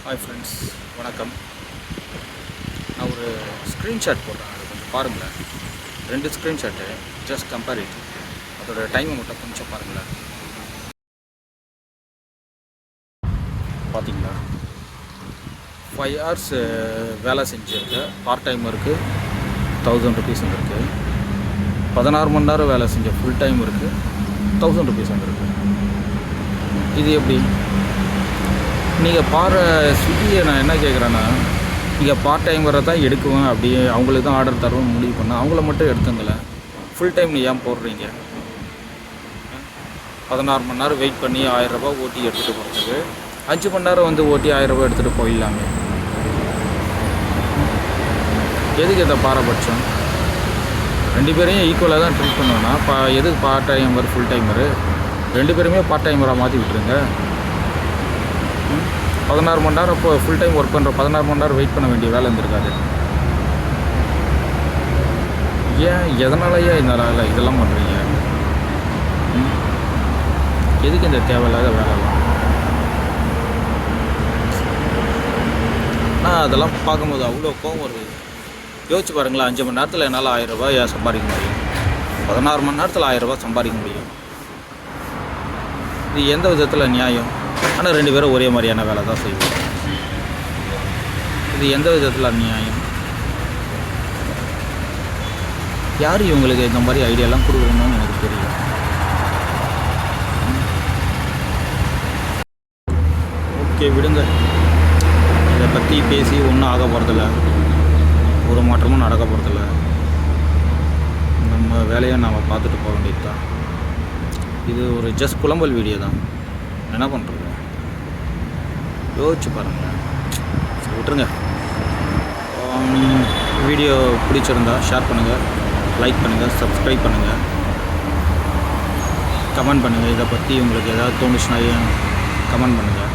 Hi friends, வணக்கம். நான் ஒரு ஸ்க்ரீன்ஷாட் போடுறேன், அதை கொஞ்சம் பாருங்களேன். 2 ஸ்க்ரீன்ஷாட்டு, ஜஸ்ட் கம்பேர் இட். அதோட டைமை மட்டும் கொஞ்சம் பாருங்களேன். பார்த்தீங்களா, 5 hours வேலை செஞ்சுருக்கு. பார்ட் டைம் இருக்குது, 1000 rupees இருக்குது. 16 மணி நேரம் வேலை செஞ்ச ஃபுல் டைம் இருக்குது, 1000 rupees இருக்குது. இது எப்படி? நீங்கள் ஸ்விக்கியை நான் என்ன கேட்குறேன்னா, நீங்கள் பார்ட் டைம் வர தான் எடுக்குவேன், அப்படியே அவங்களுக்கு தான் ஆர்டர் தருவோம் முடிவு பண்ணால் அவங்கள மட்டும் எடுத்துங்களேன். ஃபுல் டைம் நீ ஏன் போடுறீங்க? 16 மணி நேரம் வெயிட் பண்ணி 1000 ரூபாய் ஓட்டி எடுத்துகிட்டு போகிறதுக்கு 5 மணி நேரம் வந்து ஓட்டி 1000 ரூபாய் எடுத்துகிட்டு போயிடலாமே. எதுக்கு இதை பாரபட்சம்? 2 பேரையும் ஈக்குவலாக தான் ட்ரீட் பண்ணுவேன்னா எதுக்கு பார்ட் டைமர் ஃபுல் டைமரு? 2 பேருமே பார்ட் டைமராக மாற்றி விட்டுருங்க. 16 மணி நேரம் இப்போ ஃபுல் டைம் ஒர்க் பண்ணுற 16 மணி நேரம் வெயிட் பண்ண வேண்டிய வேலை இருந்திருக்காது. ஏன் எதனாலயே இதெல்லாம் பண்ணுறீங்க? எதுக்கு இந்த தேவையில்லாத வேலைலாம்? அதெல்லாம் பார்க்கும்போது அவ்வளோ கோவம் வருது. யோசிச்சு பாருங்களேன், 5 மணி நேரத்தில் என்னால் 1000 ரூபாய் சம்பாதிக்க முடியும், 16 மணி நேரத்தில் 1000 ரூபாய் சம்பாதிக்க முடியும். இது எந்த விதத்தில் நியாயம்? ஆனால் 2 பேரும் ஒரே மாதிரியான வேலை தான் செய்வோம். இது எந்த விதத்தில் அநியாயம்? யார் இவங்களுக்கு இந்த மாதிரி ஐடியாலாம் கொடுக்கணும்னு எனக்கு தெரியல. ஓகே, விடுங்க. இதை பற்றி பேசி ஒன்றும் ஆக போகிறதில்ல, ஒரு மாற்றமும் நடக்க போகிறதில்ல. நம்ம வேலையை நாம் பார்த்துட்டு போக வேண்டியது தான். இது ஒரு ஜஸ்ட் புலம்பல் வீடியோ தான். என்ன பண்ணுறது? யோசிச்சு பாருங்கள். விட்டுருங்க. வீடியோ பிடிச்சிருந்தா ஷேர் பண்ணுங்கள், லைக் பண்ணுங்கள், சப்ஸ்கிரைப் பண்ணுங்கள், கமெண்ட் பண்ணுங்கள். இதை பற்றி உங்களுக்கு ஏதாவது தோணுச்சுன்னா கமெண்ட் பண்ணுங்கள்.